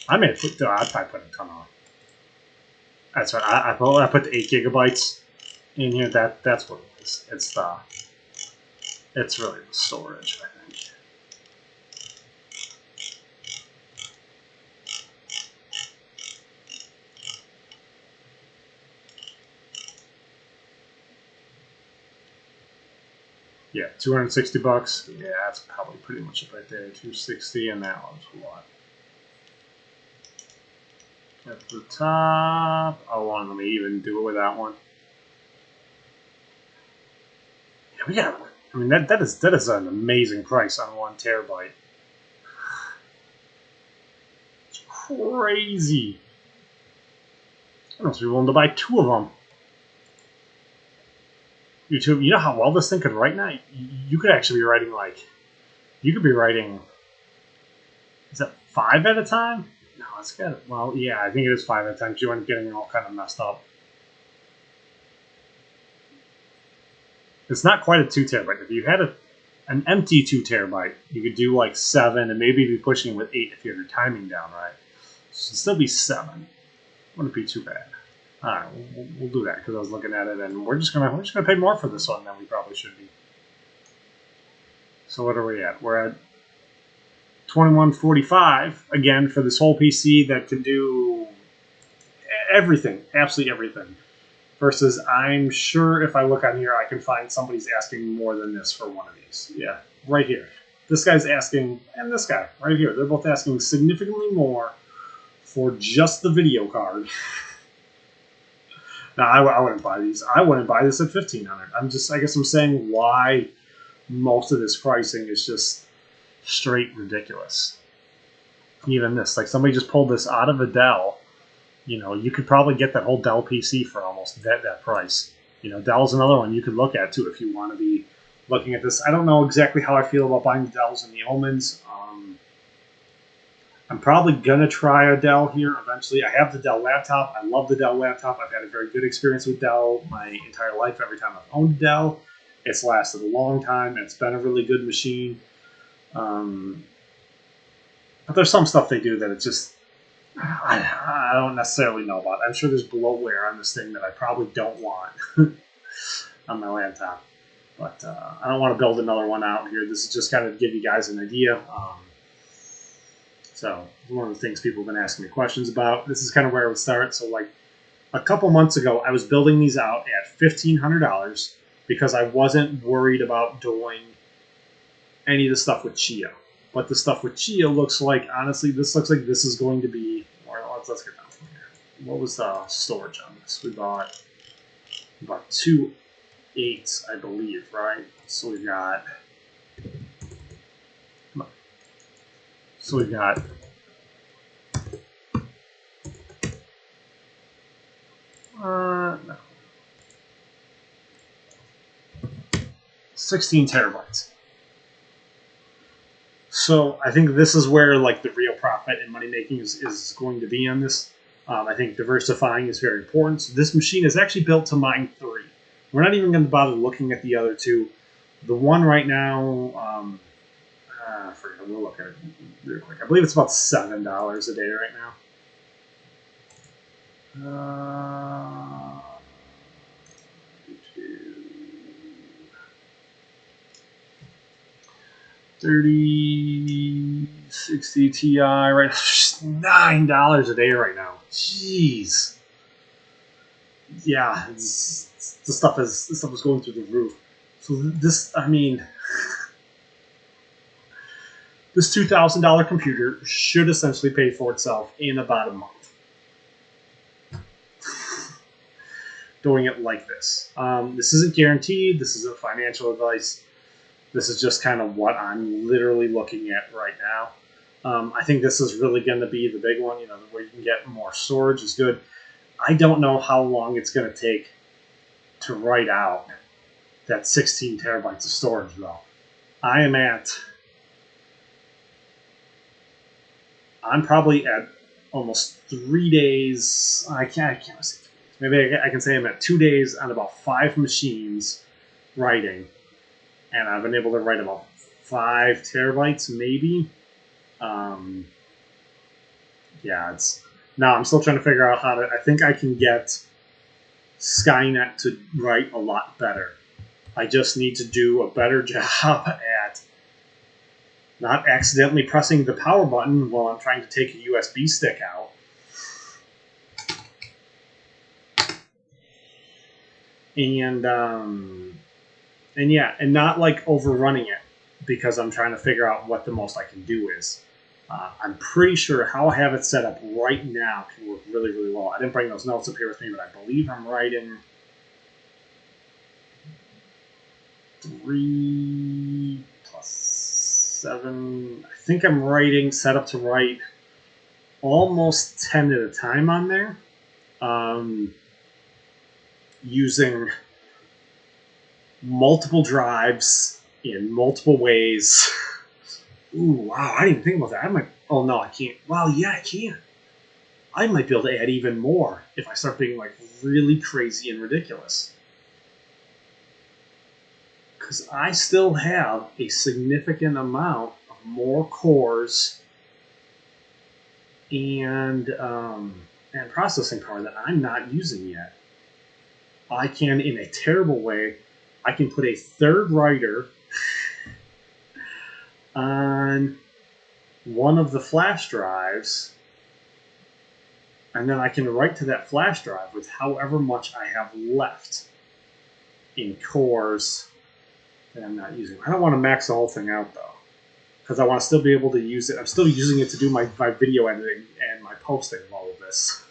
I'd probably put a ton on. That's right. I put the 8 gigabytes in here. That's what it is. It's really the storage, I think. Yeah, $260. Yeah, that's probably pretty much it right there. $260, and that one's what? At the top. Oh, let me even do it with that one. Yeah, we got. I mean, that is an amazing price on 1 terabyte. It's crazy. I must be willing to buy 2 of them. YouTube, you know how well this thing could write now? You could actually be writing is that 5 at a time? No, it's got, well, yeah, I think it is 5 at a time because you end up getting it all kind of messed up. It's not quite a 2 terabyte. If you had an empty 2 terabyte, you could do like 7 and maybe be pushing it with 8 if you have your timing down right. So it'd still be 7. Wouldn't be too bad. All right, we'll do that because I was looking at it, and we're just gonna pay more for this one than we probably should be. So what are we at? We're at 2145 again for this whole PC that can do everything, absolutely everything. Versus, I'm sure if I look on here, I can find somebody's asking more than this for one of these. Yeah, right here. This guy's asking, and this guy right here. They're both asking significantly more for just the video card. Now, I wouldn't buy these. I wouldn't buy this at $1,500. I guess I'm saying why most of this pricing is just straight ridiculous. Even this, like somebody just pulled this out of a Dell. You know, you could probably get that whole Dell PC for almost that price. You know, Dell's another one you could look at too if you want to be looking at this. I don't know exactly how I feel about buying the Dells and the Omens. I'm probably going to try a Dell here eventually. I have the Dell laptop. I love the Dell laptop. I've had a very good experience with Dell my entire life. Every time I've owned a Dell, it's lasted a long time. It's been a really good machine. But there's some stuff they do that it's just, I don't necessarily know about. I'm sure there's bloatware on this thing that I probably don't want on my laptop. But I don't want to build another one out here. This is just kind of to give you guys an idea. So one of the things people have been asking me questions about. This is kind of where I would start. So like a couple months ago, I was building these out at $1,500 because I wasn't worried about doing any of the stuff with Chia. But the stuff with Chia looks like, honestly, this looks like this is going to be, let's get down from here. What was the storage on this? We bought about 2 8s, I believe, right? So we've got, no. 16 terabytes. So I think this is where like the real profit and money making is going to be on this. I think diversifying is very important. So this machine is actually built to mine 3. We're not even going to bother looking at the other 2. The one right now, I forget, we'll look at it real quick. I believe it's about $7 a day right now. 3060 Ti right now, just $9 a day right now. Jeez. Yeah, this stuff is going through the roof. So this, I mean, this $2,000 computer should essentially pay for itself in about a month. Doing it like this. This isn't guaranteed. This isn't financial advice. This is just kind of what I'm literally looking at right now. I think this is really going to be the big one. You know, where you can get more storage is good. I don't know how long it's going to take to write out that 16 terabytes of storage, though. I'm probably at almost 3 days. I can't say 3 days. Maybe I can say I'm at 2 days on about 5 machines writing. And I've been able to write about 5 terabytes, maybe. Yeah, now I'm still trying to figure out how to. I think I can get Skynet to write a lot better. I just need to do a better job at not accidentally pressing the power button while I'm trying to take a USB stick out. And yeah, and not like overrunning it because I'm trying to figure out what the most I can do is. I'm pretty sure how I have it set up right now can work really, really well. I didn't bring those notes up here with me, but I believe I'm writing 3 plus 7. I think I'm writing set up to write almost 10 at a time on there, using multiple drives in multiple ways. Ooh, wow, I didn't even think about that. Oh no, I can't. Wow, yeah, I can. I might be able to add even more if I start being like really crazy and ridiculous. Because I still have a significant amount of more cores and processing power that I'm not using yet. I can, in a terrible way, I can put a third writer on one of the flash drives, and then I can write to that flash drive with however much I have left in cores that I'm not using. I don't want to max the whole thing out though, because I want to still be able to use it. I'm still using it to do my video editing and my posting of all of this.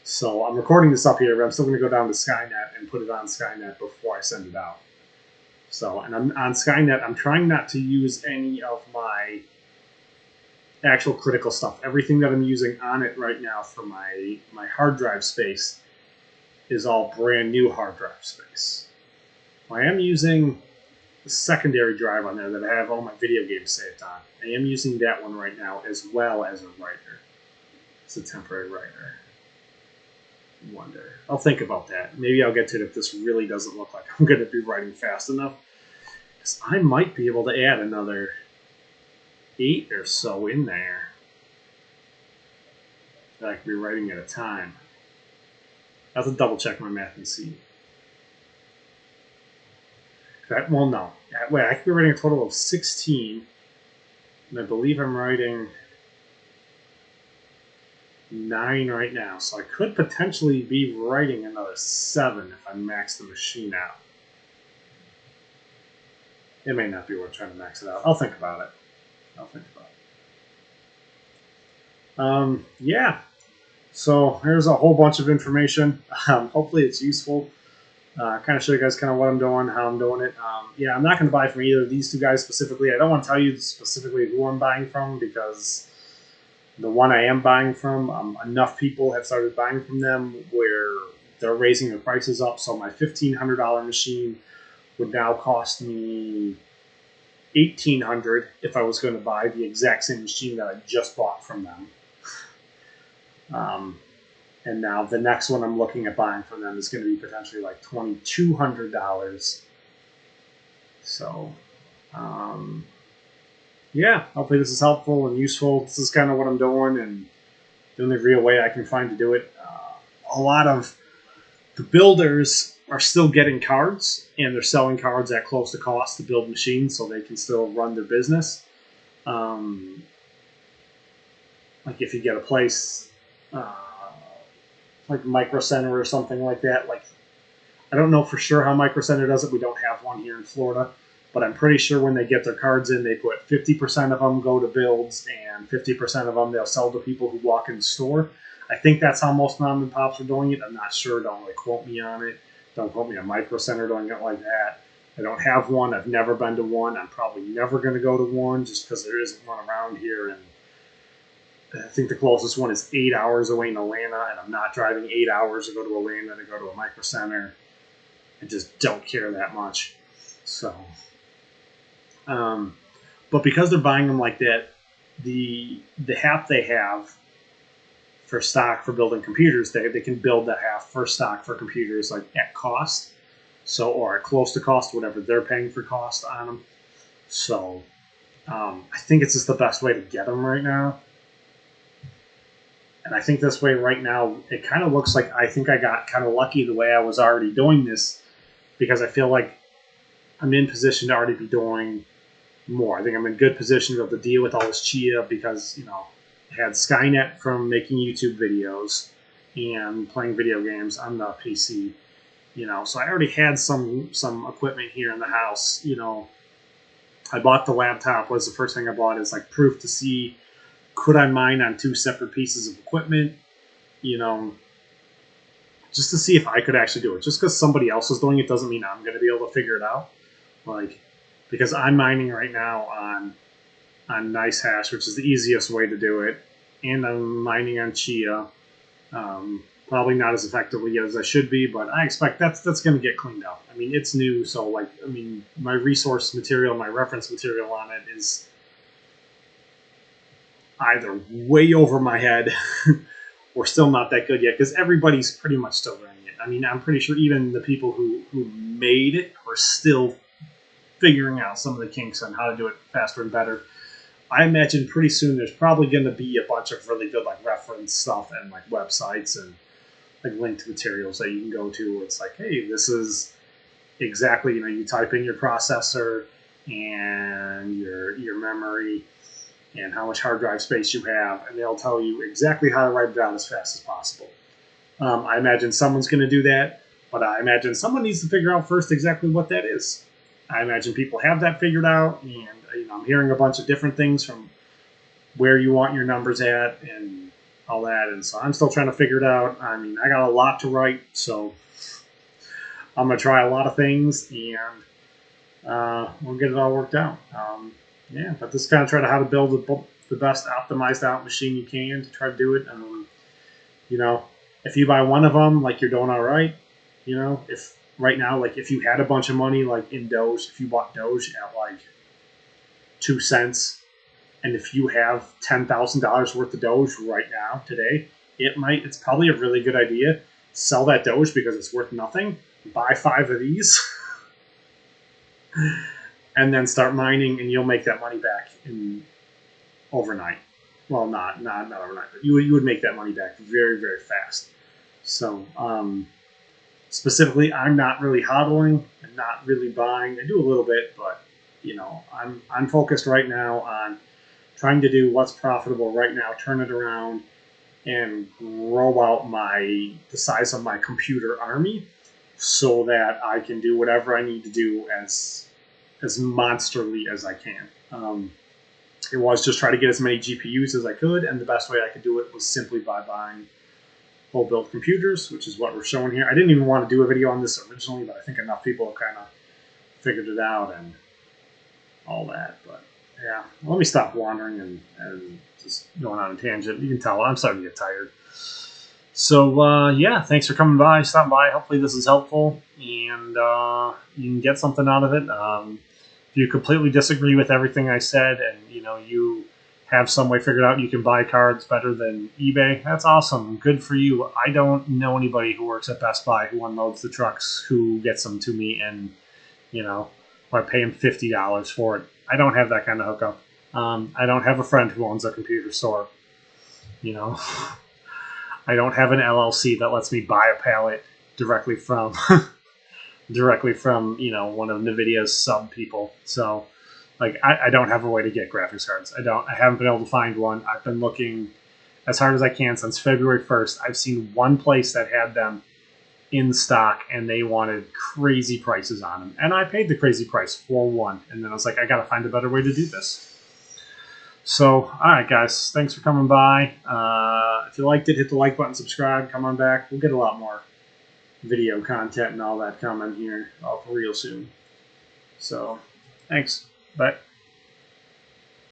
So I'm recording this up here, but I'm still going to go down to Skynet and put it on Skynet before I send it out. So, and I'm on Skynet. I'm trying not to use any of my actual critical stuff. Everything that I'm using on it right now for my hard drive space is all brand new hard drive space. I am using the secondary drive on there that I have all my video games saved on. I am using that one right now as well as a writer. It's a temporary writer. Wonder. I'll think about that. Maybe I'll get to it if this really doesn't look like I'm going to be writing fast enough. Because I might be able to add another 8 or so in there that I could be writing at a time. I have to double check my math and see. Well, no. Wait, I could be writing a total of 16. And I believe I'm writing 9 right now. So I could potentially be writing another 7 if I max the machine out. It may not be worth trying to max it out. I'll think about it. Yeah. So here's a whole bunch of information. Hopefully it's useful. Kind of show you guys kind of what I'm doing, how I'm doing it. Yeah, I'm not going to buy from either of these two guys specifically. I don't want to tell you specifically who I'm buying from because the one I am buying from, enough people have started buying from them where they're raising the prices up. So my $1,500 machine would now cost me $1,800 if I was going to buy the exact same machine that I just bought from them. And now the next one I'm looking at buying from them is going to be potentially like $2,200. So, yeah, hopefully this is helpful and useful. This is kind of what I'm doing and the only real way I can find to do it. A lot of the builders are still getting cards and they're selling cards at close to cost to build machines so they can still run their business. Like if you get a place like Micro Center or something like that. Like I don't know for sure how Micro Center does it. We don't have one here in Florida, but I'm pretty sure when they get their cards in, they put 50% of them go to builds and 50% of them they'll sell to people who walk in the store. I think that's how most mom and pops are doing it. I'm not sure. Don't really quote me on it. Don't quote me on Micro Center doing it like that. I don't have one. I've never been to one. I'm probably never going to go to one just because there isn't one around here. And I think the closest one is 8 hours away in Atlanta, and I'm not driving 8 hours to go to Atlanta to go to a Micro Center. I just don't care that much. So, but because they're buying them like that, the half they have for stock for building computers, they can build that half for stock for computers like at cost, so or at close to cost, whatever they're paying for cost on them. So, I think it's just the best way to get them right now. And I think this way right now, it kind of looks like I think I got kind of lucky the way I was already doing this because I feel like I'm in position to already be doing more. I think I'm in good position to be able to deal with all this chia because, you know, I had Skynet from making YouTube videos and playing video games on the PC, you know. So I already had some equipment here in the house, you know. I bought the laptop was the first thing I bought is like proof to see could I mine on 2 separate pieces of equipment, you know, just to see if I could actually do it. Just because somebody else is doing it doesn't mean I'm going to be able to figure it out. Like, because I'm mining right now on NiceHash, which is the easiest way to do it, and I'm mining on Chia. Probably not as effectively as I should be, but I expect that's going to get cleaned up. I mean, it's new, so like, I mean, my resource material, my reference material on it is either way over my head or still not that good yet because everybody's pretty much still learning it. I mean, I'm pretty sure even the people who made it are still figuring out some of the kinks on how to do it faster and better. I imagine pretty soon there's probably going to be a bunch of really good like reference stuff and like websites and like linked materials that you can go to where it's like, hey, this is exactly, you know, you type in your processor, and your memory and how much hard drive space you have, and they'll tell you exactly how to write it down as fast as possible. I imagine someone's going to do that, but I imagine someone needs to figure out first exactly what that is. I imagine people have that figured out, and I'm hearing a bunch of different things from where you want your numbers at and all that, and so I'm still trying to figure it out. I mean, I got a lot to write, so I'm going to try a lot of things, and we'll get it all worked out. Yeah, but this is kind of try to how to build the best optimized out machine you can to try to do it. And if you buy one of them, like, you're doing all right. If right now, like, if you had a bunch of money, like in Doge, if you bought Doge at like 2 cents, and if you have $10,000 worth of Doge right now today, it's probably a really good idea. Sell that Doge because it's worth nothing. Buy 5 of these. And then start mining, and you'll make that money back in overnight. Well, not overnight, but you would make that money back very, very fast. So, specifically, I'm not really hodling and not really buying. I do a little bit, but I'm focused right now on trying to do what's profitable right now, turn it around, and grow out the size of my computer army, so that I can do whatever I need to do as monsterly as I can. It was just try to get as many GPUs as I could, and the best way I could do it was simply by buying whole built computers, which is what we're showing here. I didn't even want to do a video on this originally, but I think enough people have kind of figured it out and all that. But yeah, let me stop wandering and just going on a tangent. You can tell I'm starting to get tired. So, yeah, thanks for coming by, stopping by. Hopefully this is helpful, and you can get something out of it. If you completely disagree with everything I said, and you have some way figured out you can buy cards better than eBay, that's awesome. Good for you. I don't know anybody who works at Best Buy who unloads the trucks, who gets them to me, and I pay him $50 for it. I don't have that kind of hookup. I don't have a friend who owns a computer store. I don't have an LLC that lets me buy a pallet directly from one of NVIDIA's sub people. So, like, I don't have a way to get graphics cards. I haven't been able to find one. I've been looking as hard as I can since February 1st. I've seen one place that had them in stock, and they wanted crazy prices on them. And I paid the crazy price for one. And then I was like, I got to find a better way to do this. So, all right, guys, thanks for coming by. If you liked it, hit the like button, subscribe, come on back. We'll get a lot more video content and all that coming here real soon. So, thanks. Bye.